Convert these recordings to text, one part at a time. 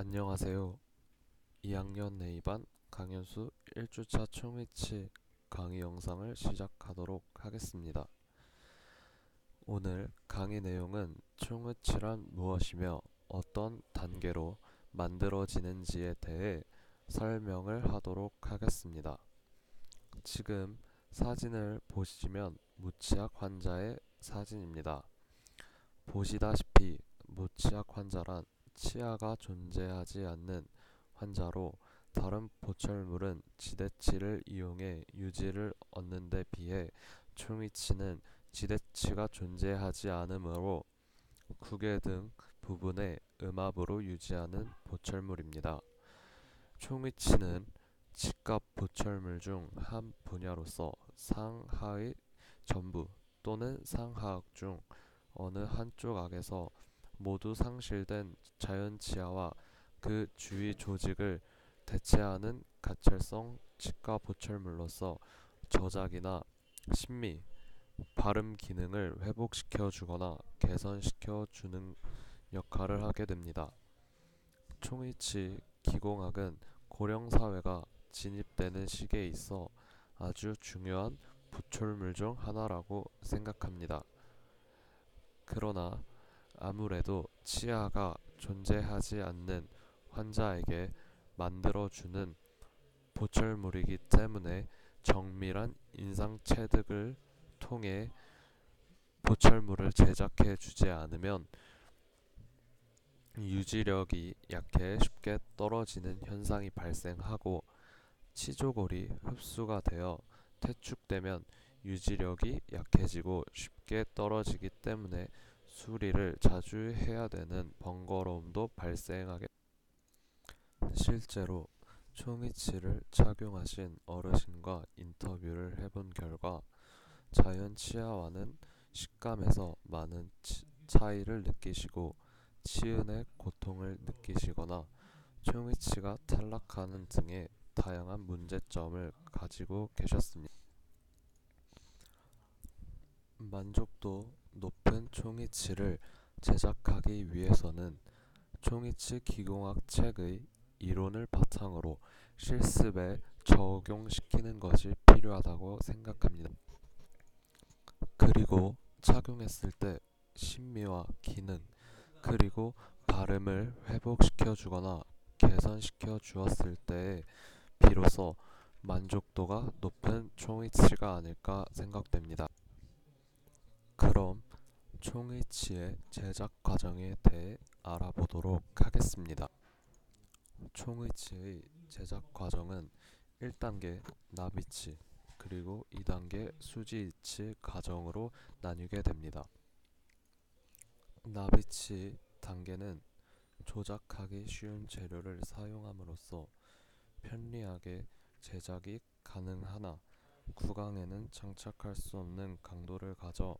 안녕하세요. 2학년 A반 강현수 1주차 총위치 강의 영상을 시작하도록 하겠습니다. 오늘 강의 내용은 총위치란 무엇이며 어떤 단계로 만들어지는지에 대해 설명을 하도록 하겠습니다. 지금 사진을 보시면 무치약 환자의 사진입니다. 보시다시피 무치약 환자란 치아가 존재하지 않는 환자로 다른 보철물은 지대치를 이용해 유지를 얻는 데 비해 충위치는 지대치가 존재하지 않으므로 구개 등 부분에 음압으로 유지하는 보철물입니다. 충위치는 치과 보철물 중 한 분야로서 상하의 전부 또는 상하악 중 어느 한쪽 악에서 모두 상실된 자연치아와 그 주위 조직을 대체하는 가철성 치과 보철물로서 저작이나 심미, 발음 기능을 회복시켜 주거나 개선시켜 주는 역할을 하게 됩니다. 총이치 기공학은 고령 사회가 진입되는 시기에 있어 아주 중요한 보철물 중 하나라고 생각합니다. 그러나 아무래도 치아가 존재하지 않는 환자에게 만들어주는 보철물이기 때문에 정밀한 인상 체득을 통해 보철물을 제작해 주지 않으면 유지력이 약해 쉽게 떨어지는 현상이 발생하고 치조골이 흡수가 되어 퇴축되면 유지력이 약해지고 쉽게 떨어지기 때문에 수리를 자주 해야 되는 번거로움도 발생하게 실제로 총이치를 착용하신 어르신과 인터뷰를 해본 결과 자연 치아와는 식감에서 많은 차이를 느끼시고 치은의 고통을 느끼시거나 총이치가 탈락하는 등의 다양한 문제점을 가지고 계셨습니다. 만족도 높은 총이치를 제작하기 위해서는 총이치 기공학 책의 이론을 바탕으로 실습에 적용시키는 것이 필요하다고 생각합니다. 그리고 착용했을 때 심미와 기능, 그리고 발음을 회복시켜 주거나 개선시켜 주었을 때에 비로소 만족도가 높은 총이치가 아닐까 생각됩니다. 그럼 총이치의 제작 과정에 대해 알아보도록 하겠습니다. 총이치의 제작 과정은 1단계 납이치 그리고 2단계 수지이치 과정으로 나뉘게 됩니다. 납이치 단계는 조작하기 쉬운 재료를 사용함으로써 편리하게 제작이 가능하나 구강에는 장착할 수 없는 강도를 가져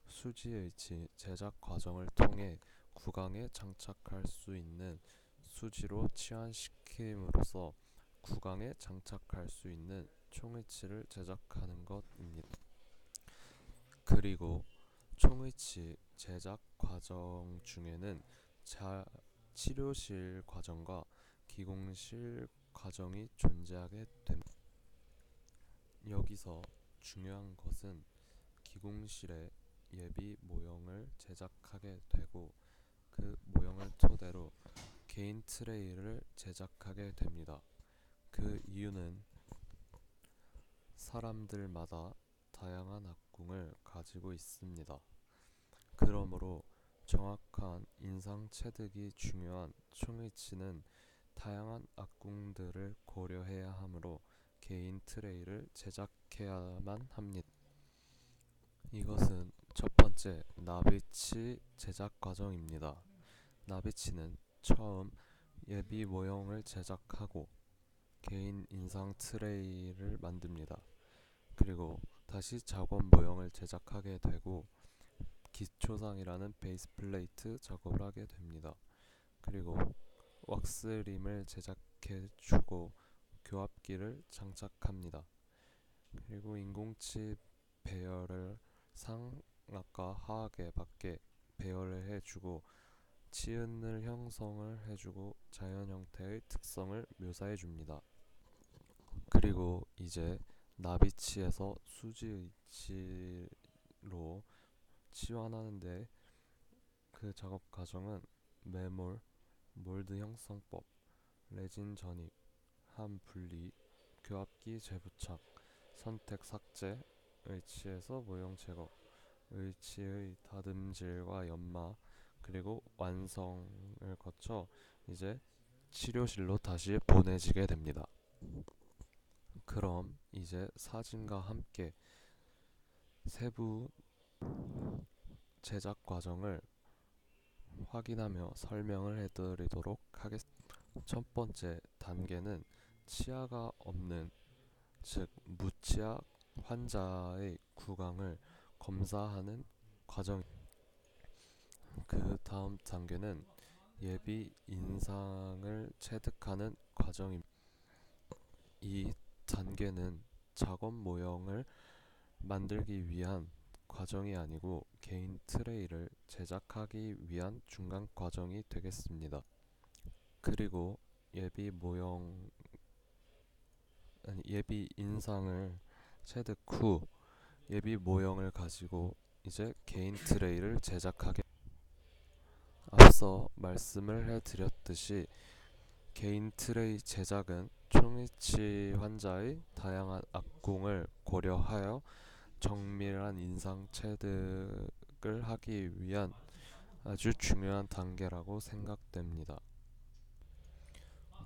수지의 제작 과정을 통해 구강에 장착할 수 있는 수지로 치환시킴으로써 구강에 장착할 수 있는 총이치를 제작하는 것입니다. 그리고 총이치 제작 과정 중에는 치료실 과정과 기공실 과정이 존재하게 됩니다. 여기서 중요한 것은 기공실에 예비 모형을 제작하게 되고 그 모형을 토대로 개인 트레이를 제작하게 됩니다. 그 이유는 사람들마다 다양한 악궁을 가지고 있습니다. 그러므로 정확한 인상 체득이 중요한 총이치는 다양한 악궁들을 고려해야 하므로 개인 트레이를 제작해야만 합니다. 이것은 첫 번째 납이치 제작 과정입니다. 납이치는 처음 예비 모형을 제작하고 개인 인상 트레이를 만듭니다. 그리고 다시 작업 모형을 제작하게 되고 기초상이라는 베이스 플레이트 작업을 하게 됩니다. 그리고 왁스림을 제작해 주고 교합기를 장착합니다. 그리고 인공치 배열을 상악과 하악에 맞게 배열을 해주고 치은을 형성을 해주고 자연 형태의 특성을 묘사해 줍니다. 그리고 이제 나비치에서 수지의치로 치환하는데 그 작업 과정은 매몰, 몰드 형성법, 레진 전입, 함 분리, 교합기 재부착, 선택 삭제, 의치에서 모형 제거, 의치의 다듬질과 연마, 그리고 완성을 거쳐 이제 치료실로 다시 보내지게 됩니다. 그럼 이제 사진과 함께 세부 제작 과정을 확인하며 설명을 해드리도록 하겠습니다. 첫 번째 단계는 치아가 없는, 즉 무치아 환자의 구강을 검사하는 과정. 그 다음 단계는 예비 인상을 체득하는 과정입니다. 이 단계는 작업 모형을 만들기 위한 과정이 아니고 개인 트레이를 제작하기 위한 중간 과정이 되겠습니다. 그리고 예비 모형 예비 인상을 체득 후 예비 모형을 가지고 이제 개인 트레이를 제작하게. 앞서 말씀을 해드렸듯이 개인 트레이 제작은 총이치 환자의 다양한 악공을 고려하여 정밀한 인상 체득을 하기 위한 아주 중요한 단계라고 생각됩니다.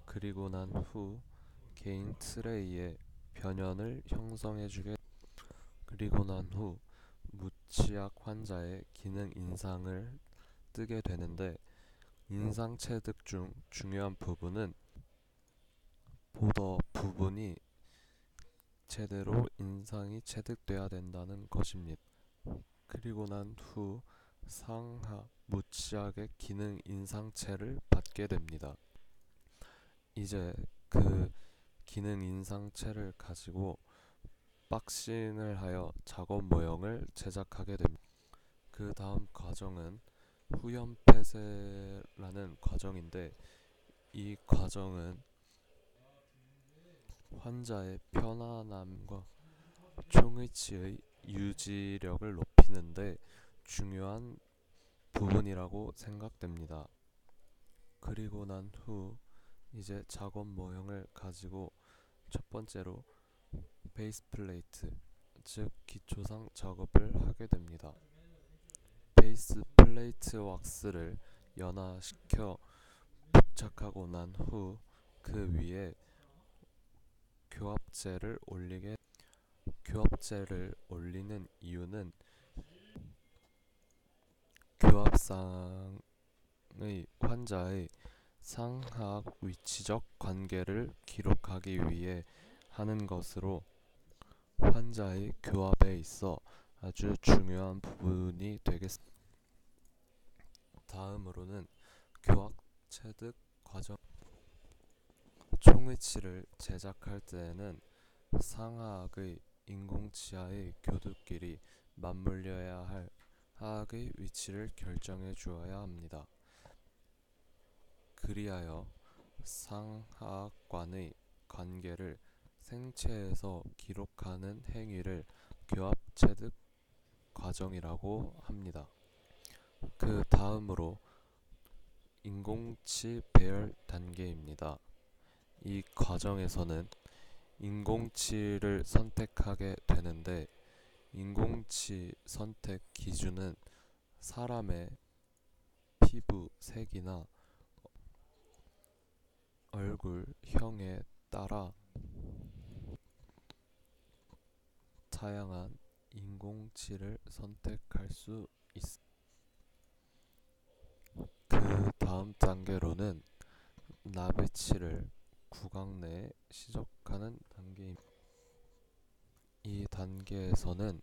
그리고 난 후 개인 트레이의 변연을 형성해주게. 그리고 난 후 무치약 환자의 기능 인상을 뜨게 되는데, 인상 체득 중 중요한 부분은 보더 부분이 제대로 인상이 체득돼야 된다는 것입니다. 그리고 난 후 상하 무치약의 기능 인상체를 받게 됩니다. 이제 그 기능 인상체를 가지고 박싱을 하여 작업 모형을 제작하게 됩니다. 그 다음 과정은 후연폐쇄라는 과정인데, 이 과정은 환자의 편안함과 총의치의 유지력을 높이는데 중요한 부분이라고 생각됩니다. 그리고 난 후 이제 작업 모형을 가지고 첫 번째로 베이스 플레이트, 즉 기초상 작업을 하게 됩니다. 베이스 플레이트 왁스를 연화시켜 부착하고 난 후 그 위에 교합제를 올리는 이유는 교합상의 환자의 상하악 위치적 관계를 기록하기 위해 하는 것으로 환자의 교합에 있어 아주 중요한 부분이 되겠습니다. 다음으로는 교합 체득 과정. 총의치를 제작할 때에는 상하악의 인공치아의 교두끼리 맞물려야 할 하악의 위치를 결정해 주어야 합니다. 그리하여 상하악간의 관계를 생체에서 기록하는 행위를 교합 체득 과정이라고 합니다. 그 다음으로 인공치 배열 단계입니다. 이 과정에서는 인공치를 선택하게 되는데, 인공치 선택 기준은 사람의 피부 색이나 얼굴형에 따라 다양한 인공치를 선택할 수 있습니다. 그 다음 단계로는 나비치를 구강 내에 시적하는 단계입니다. 이 단계에서는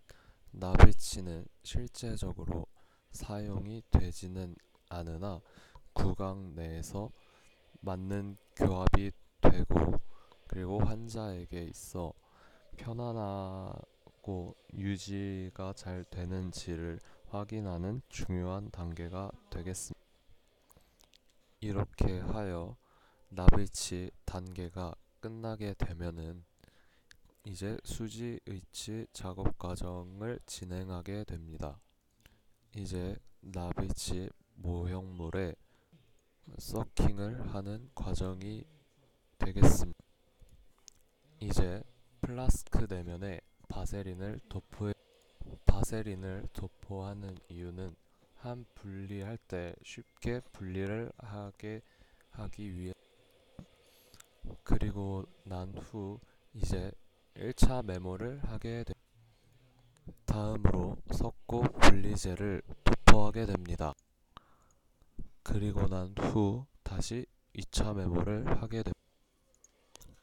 나비치는 실제적으로 사용이 되지는 않으나 구강 내에서 맞는 교합이 되고, 그리고 환자에게 있어 편안하고 유지가 잘 되는지를 확인하는 중요한 단계가 되겠습니다. 이렇게 하여 납의치 단계가 끝나게 되면은 이제 수지 의치 작업 과정을 진행하게 됩니다. 이제 납의치 모형물에 서킹을 하는 과정이 되겠습니다. 이제 플라스크 내면에 바세린을 도포하는 이유는 한 분리할 때 쉽게 분리를 하기 위해, 그리고 난 후 이제 1차 메모를 하게 됩니다. 다음으로 석고 분리제를 도포하게 됩니다. 그리고 난 후 다시 2차 메모를 하게 됩니다.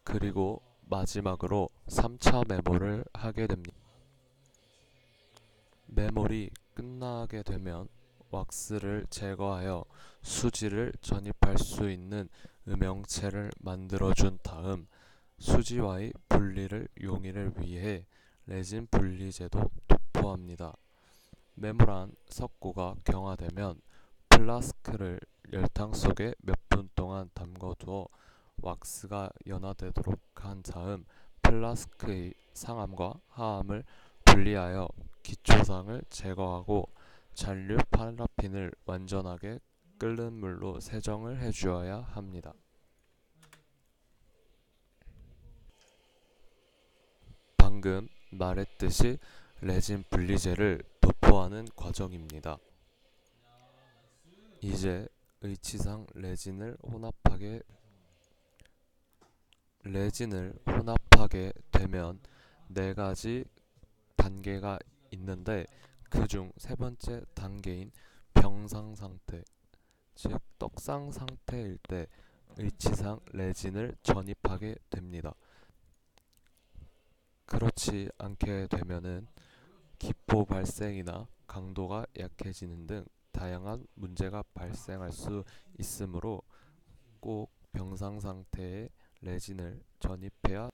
그리고 마지막으로 3차 메모를 하게 됩니다. 메모리 끝나게 되면 왁스를 제거하여 수지를 전입할 수 있는 음영체를 만들어준 다음 수지와의 분리를 용이를 위해 레진 분리제도 도포합니다. 메모란 석고가 경화되면 플라스크를 열탕 속에 몇 분 동안 담궈두어 왁스가 연화되도록 한 다음 플라스크의 상암과 하암을 분리하여 기초상을 제거하고 잔류 파라핀을 완전하게 끓는 물로 세정을 해주어야 합니다. 방금 말했듯이 레진 분리제를 도포하는 과정입니다. 이제 의치상 레진을 혼합하게 되면 네 가지 단계가 있는데 그중 세 번째 단계인 병상 상태, 즉 떡상 상태일 때 의치상 레진을 전입하게 됩니다. 그렇지 않게 되면은 기포 발생이나 강도가 약해지는 등 다양한 문제가 발생할 수 있으므로 꼭 병상 상태에 레진을 전입해야.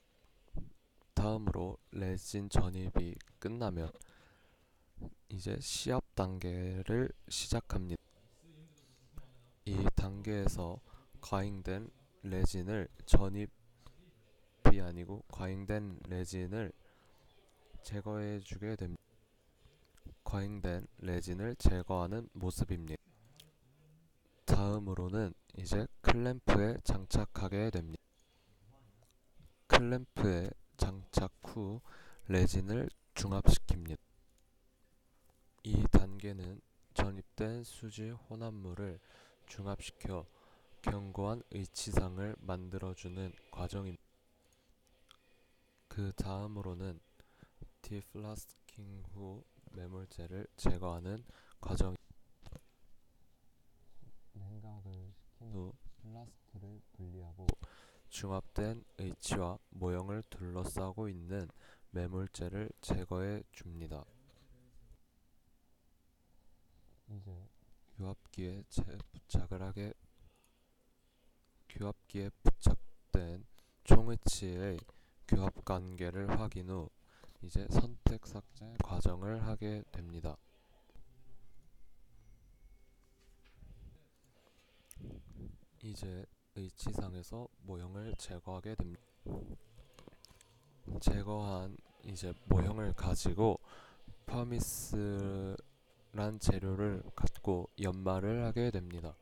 다음으로 레진 전입이 끝나면 이제 시압 단계를 시작합니다. 이 단계에서 과잉된 레진을 전입이 아니고 과잉된 레진을 제거해 주게 됩니다. 과잉된 레진을 제거하는 모습입니다. 다음으로는 이제 클램프에 장착하게 됩니다. 클램프에 장착 후 레진을 중압시킵니다. 이 단계는 전입된 수지 혼합물을 중압시켜 견고한 의치상을 만들어주는 과정입니다. 그 다음으로는 디플라스킹 후 매몰제를 제거하는 과정입니다. 냉각을 시킨 후 플라스크를 분리하고 중압된 H와 모형을 둘러싸고 있는 매몰제를 제거해 줍니다. 이제 규합기에 부착된 총위치의 규합 관계를 확인 후 이제 선택 삭제 과정을 하게 됩니다. 이제 H상에서 모형을 제거하게 됩니다. 제거한 이제 모형을 가지고 퍼미스란 재료를 갖고 연마를 하게 됩니다.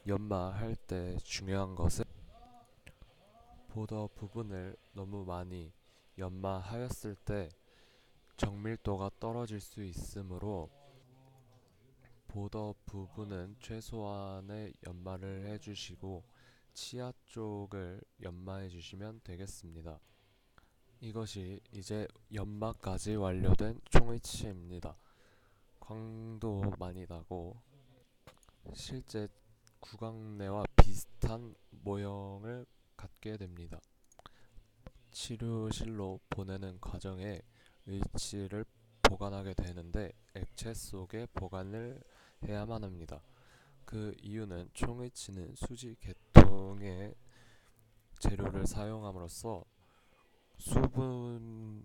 연마할 때 중요한 것은 보더 부분을 너무 많이 연마하였을 때 정밀도가 떨어질 수 있으므로 보더 부분은 최소한의 연마를 해주시고 치아 쪽을 연마해 주시면 되겠습니다. 이것이 이제 연마까지 완료된 총위치입니다. 광도 많이 나고 실제 구강내와 비슷한 모형을 갖게 됩니다. 치료실로 보내는 과정에 의치를 보관하게 되는데 액체 속에 보관을 해야만 합니다. 그 이유는 총의치는 수지 계통의 재료를 사용함으로써 수분이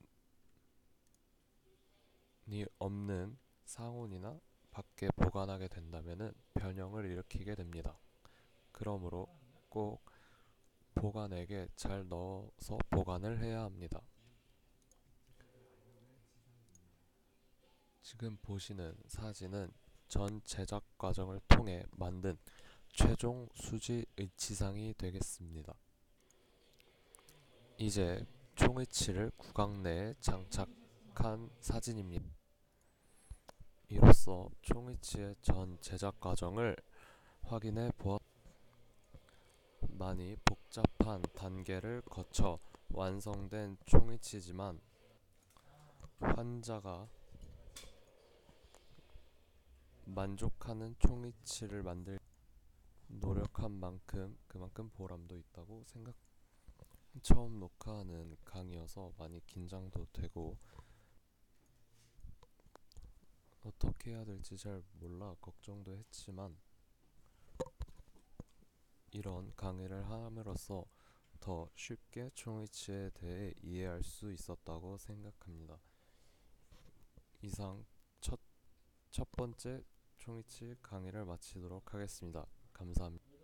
없는 상온이나 밖에 보관하게 된다면 변형을 일으키게 됩니다. 그러므로 꼭 보관액에 잘 넣어서 보관을 해야 합니다. 지금 보시는 사진은 전 제작 과정을 통해 만든 최종 수지 의치상이 되겠습니다. 이제 총의치를 구강 내에 장착한 사진입니다. 이로써 총의치의 전 제작 과정을 확인해 보았. 많이 복잡한 단계를 거쳐 완성된 총의치지만 환자가 만족하는 총의치를 만들 노력한 만큼 그만큼 보람도 있다고 생각. 처음 녹화하는 강의여서 많이 긴장도 되고 어떻게 해야 될지 잘 몰라 걱정도 했지만 이런 강의를 함으로써 더 쉽게 총위치에 대해 이해할 수 있었다고 생각합니다. 이상 첫 번째 총위치 강의를 마치도록 하겠습니다. 감사합니다.